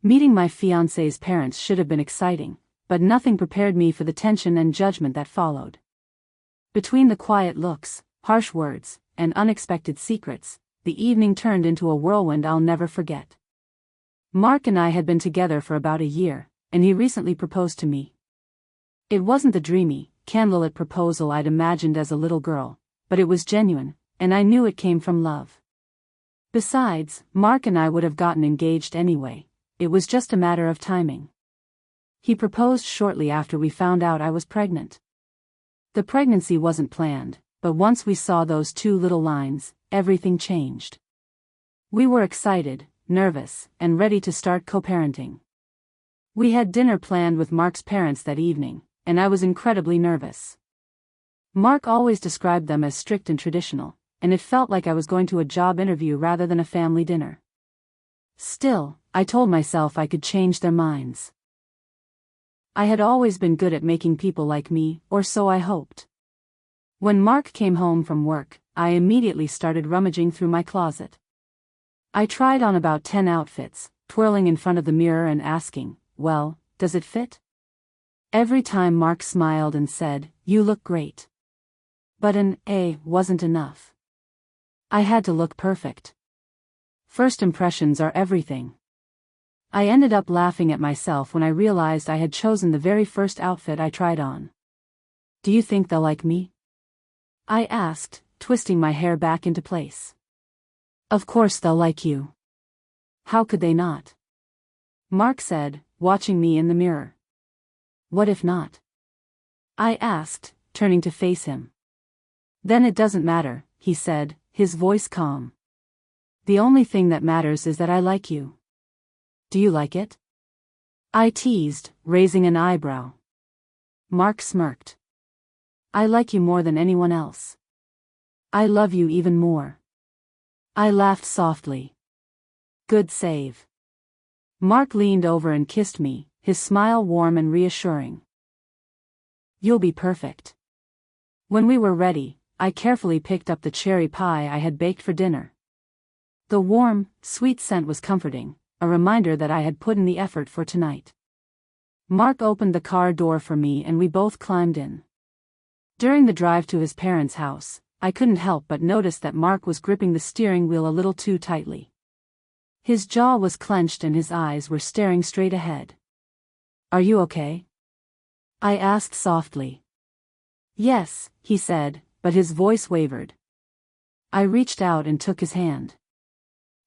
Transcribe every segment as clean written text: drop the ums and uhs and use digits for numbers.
Meeting my fiancé's parents should have been exciting, but nothing prepared me for the tension and judgment that followed. Between the quiet looks, harsh words, and unexpected secrets, the evening turned into a whirlwind I'll never forget. Mark and I had been together for about a year, and he recently proposed to me. It wasn't the dreamy, candlelit proposal I'd imagined as a little girl, but it was genuine, and I knew it came from love. Besides, Mark and I would have gotten engaged anyway, it was just a matter of timing. He proposed shortly after we found out I was pregnant. The pregnancy wasn't planned, but once we saw those two little lines, everything changed. We were excited, nervous, and ready to start co-parenting. We had dinner planned with Mark's parents that evening, and I was incredibly nervous. Mark always described them as strict and traditional, and it felt like I was going to a job interview rather than a family dinner. Still, I told myself I could change their minds. I had always been good at making people like me, or so I hoped. When Mark came home from work, I immediately started rummaging through my closet. I tried on about 10 outfits, twirling in front of the mirror and asking, "Well, does it fit?" Every time Mark smiled and said, "You look great." But an "A" wasn't enough. I had to look perfect. First impressions are everything. I ended up laughing at myself when I realized I had chosen the very first outfit I tried on. "Do you think they'll like me?" I asked, twisting my hair back into place. "Of course they'll like you. How could they not?" Mark said, watching me in the mirror. "What if not?" I asked, turning to face him. "Then it doesn't matter," he said, his voice calm. "The only thing that matters is that I like you. Do you like it?" I teased, raising an eyebrow. Mark smirked. "I like you more than anyone else. I love you even more." I laughed softly. "Good save." Mark leaned over and kissed me, his smile warm and reassuring. "You'll be perfect." When we were ready, I carefully picked up the cherry pie I had baked for dinner. The warm, sweet scent was comforting, a reminder that I had put in the effort for tonight. Mark opened the car door for me and we both climbed in. During the drive to his parents' house, I couldn't help but notice that Mark was gripping the steering wheel a little too tightly. His jaw was clenched and his eyes were staring straight ahead. "Are you okay?" I asked softly. "Yes," he said, but his voice wavered. I reached out and took his hand.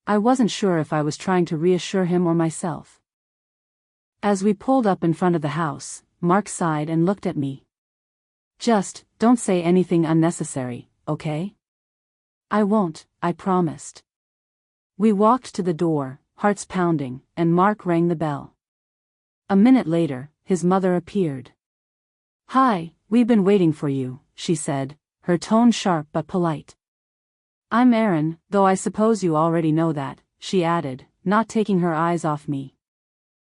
I wasn't sure if I was trying to reassure him or myself. As we pulled up in front of the house, Mark sighed and looked at me. "Just, don't say anything unnecessary, okay?" "I won't," I promised. We walked to the door, hearts pounding, and Mark rang the bell. A minute later, his mother appeared. "Hi, we've been waiting for you," she said, her tone sharp but polite. "I'm Erin, though I suppose you already know that," she added, not taking her eyes off me.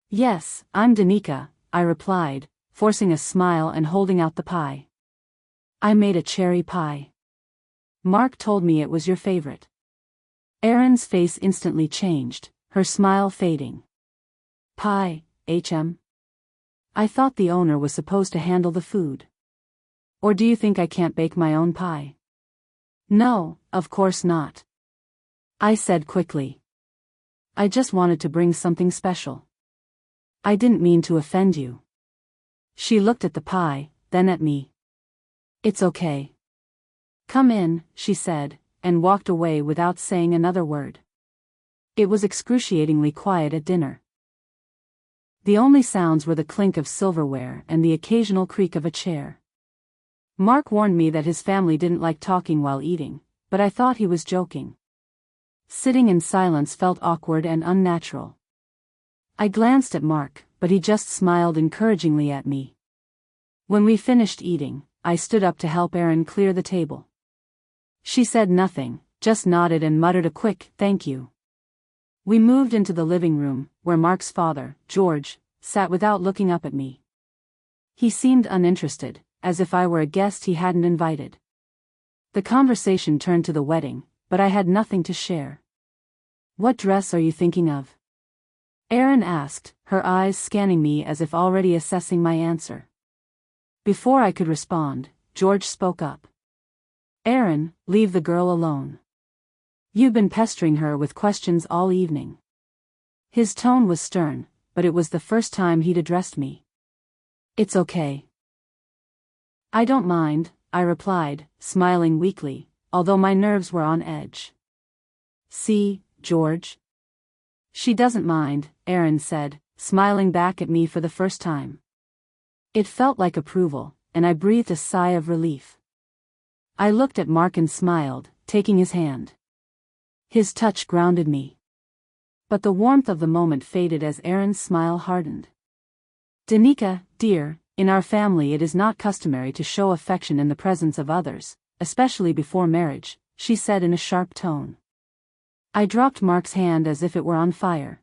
"Yes, I'm Danica," I replied, forcing a smile and holding out the pie. "I made a cherry pie. Mark told me it was your favorite." Erin's face instantly changed, her smile fading. "Pie, HM? I thought the owner was supposed to handle the food. Or do you think I can't bake my own pie?" "No, of course not," I said quickly. "I just wanted to bring something special. I didn't mean to offend you." She looked at the pie, then at me. "It's okay. Come in," she said, and walked away without saying another word. It was excruciatingly quiet at dinner. The only sounds were the clink of silverware and the occasional creak of a chair. Mark warned me that his family didn't like talking while eating, but I thought he was joking. Sitting in silence felt awkward and unnatural. I glanced at Mark, but he just smiled encouragingly at me. When we finished eating, I stood up to help Erin clear the table. She said nothing, just nodded and muttered a quick "thank you." We moved into the living room, where Mark's father, George, sat without looking up at me. He seemed uninterested, as if I were a guest he hadn't invited. The conversation turned to the wedding, but I had nothing to share. "What dress are you thinking of?" Erin asked, her eyes scanning me as if already assessing my answer. Before I could respond, George spoke up. Erin, leave the girl alone. You've been pestering her with questions all evening. His tone was stern, but it was the first time he'd addressed me. It's okay. I don't mind, I replied, smiling weakly, although my nerves were on edge. See, George? She doesn't mind, Erin said, smiling back at me for the first time. It felt like approval, and I breathed a sigh of relief. I looked at Mark and smiled, taking his hand. His touch grounded me. But the warmth of the moment faded as Erin's smile hardened. Danica, dear, in our family it is not customary to show affection in the presence of others, especially before marriage, she said in a sharp tone. I dropped Mark's hand as if it were on fire.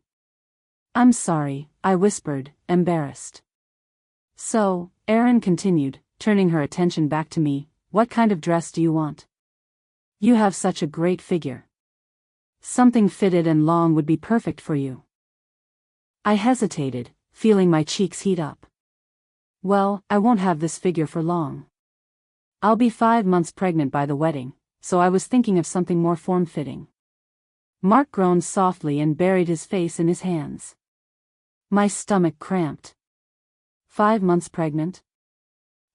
I'm sorry, I whispered, embarrassed. So, Erin continued, turning her attention back to me, what kind of dress do you want? You have such a great figure. Something fitted and long would be perfect for you. I hesitated, feeling my cheeks heat up. Well, I won't have this figure for long. I'll be 5 months pregnant by the wedding, so I was thinking of something more form-fitting. Mark groaned softly and buried his face in his hands. My stomach cramped. 5 months pregnant?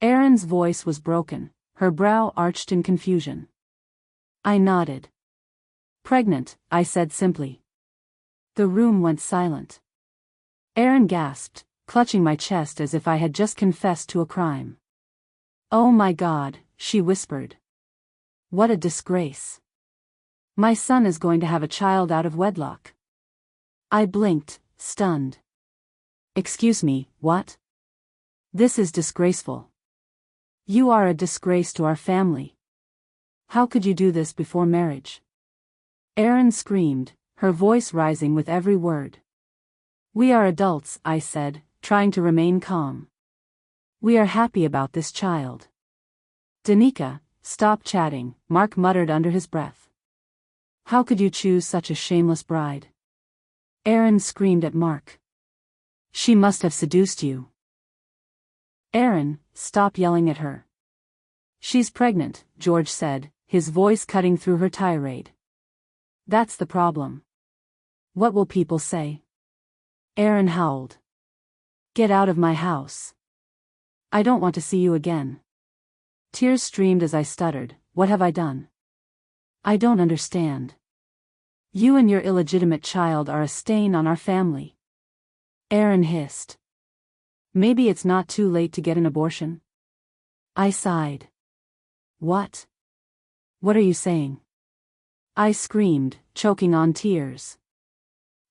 Erin's voice was broken, her brow arched in confusion. I nodded. Pregnant, I said simply. The room went silent. Erin gasped, clutching my chest as if I had just confessed to a crime. Oh my God, she whispered. What a disgrace. My son is going to have a child out of wedlock. I blinked, stunned. Excuse me, what? This is disgraceful. You are a disgrace to our family. How could you do this before marriage? Erin screamed, her voice rising with every word. We are adults, I said, trying to remain calm. We are happy about this child. Danica, stop chatting, Mark muttered under his breath. How could you choose such a shameless bride? Erin screamed at Mark. She must have seduced you. Erin, stop yelling at her. She's pregnant, George said, his voice cutting through her tirade. That's the problem. What will people say? Erin howled. Get out of my house. I don't want to see you again. Tears streamed as I stuttered, what have I done? I don't understand. You and your illegitimate child are a stain on our family. Erin hissed. Maybe it's not too late to get an abortion? I sighed. What? What are you saying? I screamed, choking on tears.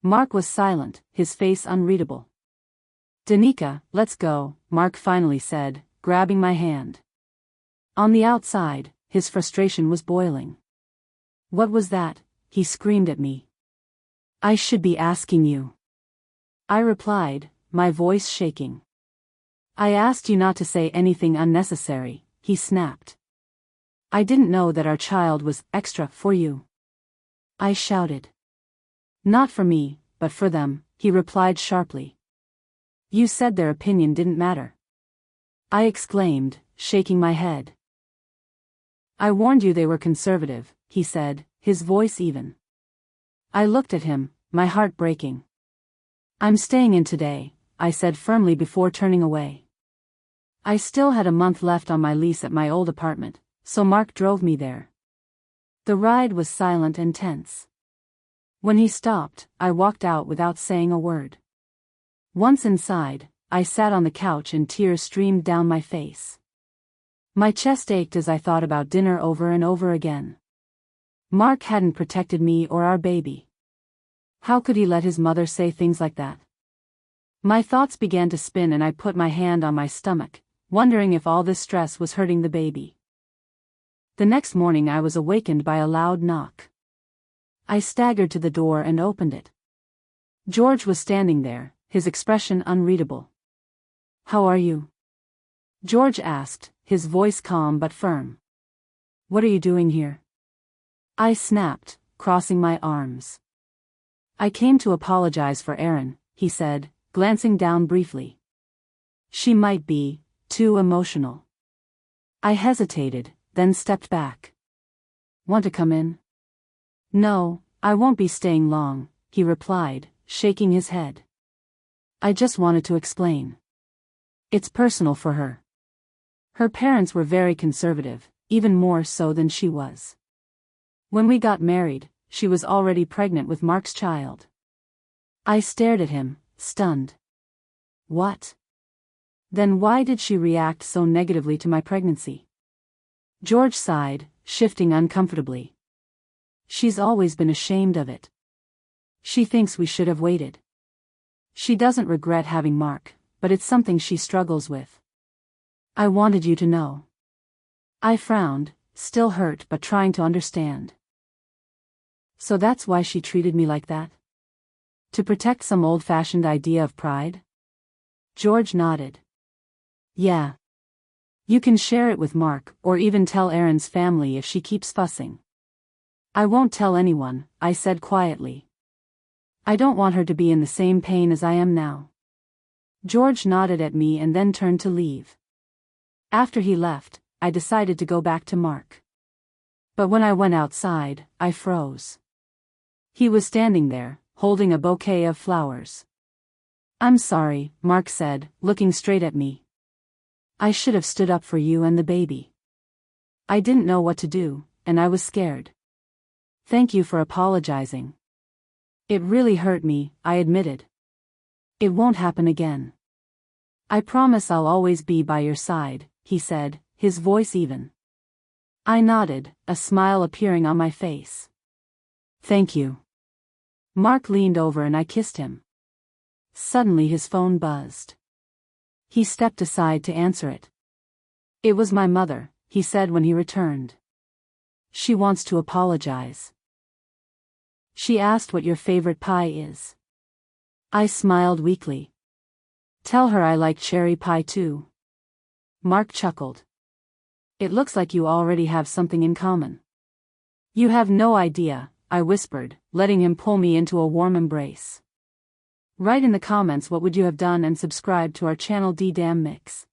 Mark was silent, his face unreadable. Danica, let's go, Mark finally said, grabbing my hand. On the outside, his frustration was boiling. What was that? He screamed at me. I should be asking you. I replied, my voice shaking. I asked you not to say anything unnecessary, he snapped. I didn't know that our child was extra for you. I shouted. Not for me, but for them, he replied sharply. You said their opinion didn't matter. I exclaimed, shaking my head. I warned you they were conservative, he said, his voice even. I looked at him, my heart breaking. I'm staying in today, I said firmly before turning away. I still had a month left on my lease at my old apartment, so Mark drove me there. The ride was silent and tense. When he stopped, I walked out without saying a word. Once inside, I sat on the couch and tears streamed down my face. My chest ached as I thought about dinner over and over again. Mark hadn't protected me or our baby. How could he let his mother say things like that? My thoughts began to spin and I put my hand on my stomach, wondering if all this stress was hurting the baby. The next morning I was awakened by a loud knock. I staggered to the door and opened it. George was standing there, his expression unreadable. How are you? George asked, his voice calm but firm. What are you doing here? I snapped, crossing my arms. I came to apologize for Erin, he said, glancing down briefly. She might be too emotional. I hesitated, then stepped back. Want to come in? No, I won't be staying long, he replied, shaking his head. I just wanted to explain. It's personal for her. Her parents were very conservative, even more so than she was. When we got married, she was already pregnant with Mark's child. I stared at him, stunned. What? Then why did she react so negatively to my pregnancy? George sighed, shifting uncomfortably. She's always been ashamed of it. She thinks we should have waited. She doesn't regret having Mark, but it's something she struggles with. I wanted you to know. I frowned, still hurt but trying to understand. So that's why she treated me like that? To protect some old-fashioned idea of pride? George nodded. Yeah. You can share it with Mark, or even tell Erin's family if she keeps fussing. I won't tell anyone, I said quietly. I don't want her to be in the same pain as I am now. George nodded at me and then turned to leave. After he left, I decided to go back to Mark. But when I went outside, I froze. He was standing there, holding a bouquet of flowers. I'm sorry, Mark said, looking straight at me. I should have stood up for you and the baby. I didn't know what to do, and I was scared. Thank you for apologizing. It really hurt me, I admitted. It won't happen again. I promise I'll always be by your side, he said, his voice even. I nodded, a smile appearing on my face. Thank you. Mark leaned over and I kissed him. Suddenly his phone buzzed. He stepped aside to answer it. It was my mother, he said when he returned. She wants to apologize. She asked what your favorite pie is. I smiled weakly. Tell her I like cherry pie too. Mark chuckled. It looks like you already have something in common. You have no idea, I whispered, letting him pull me into a warm embrace. Write in the comments what would you have done and subscribe to our channel D-Damn Mix.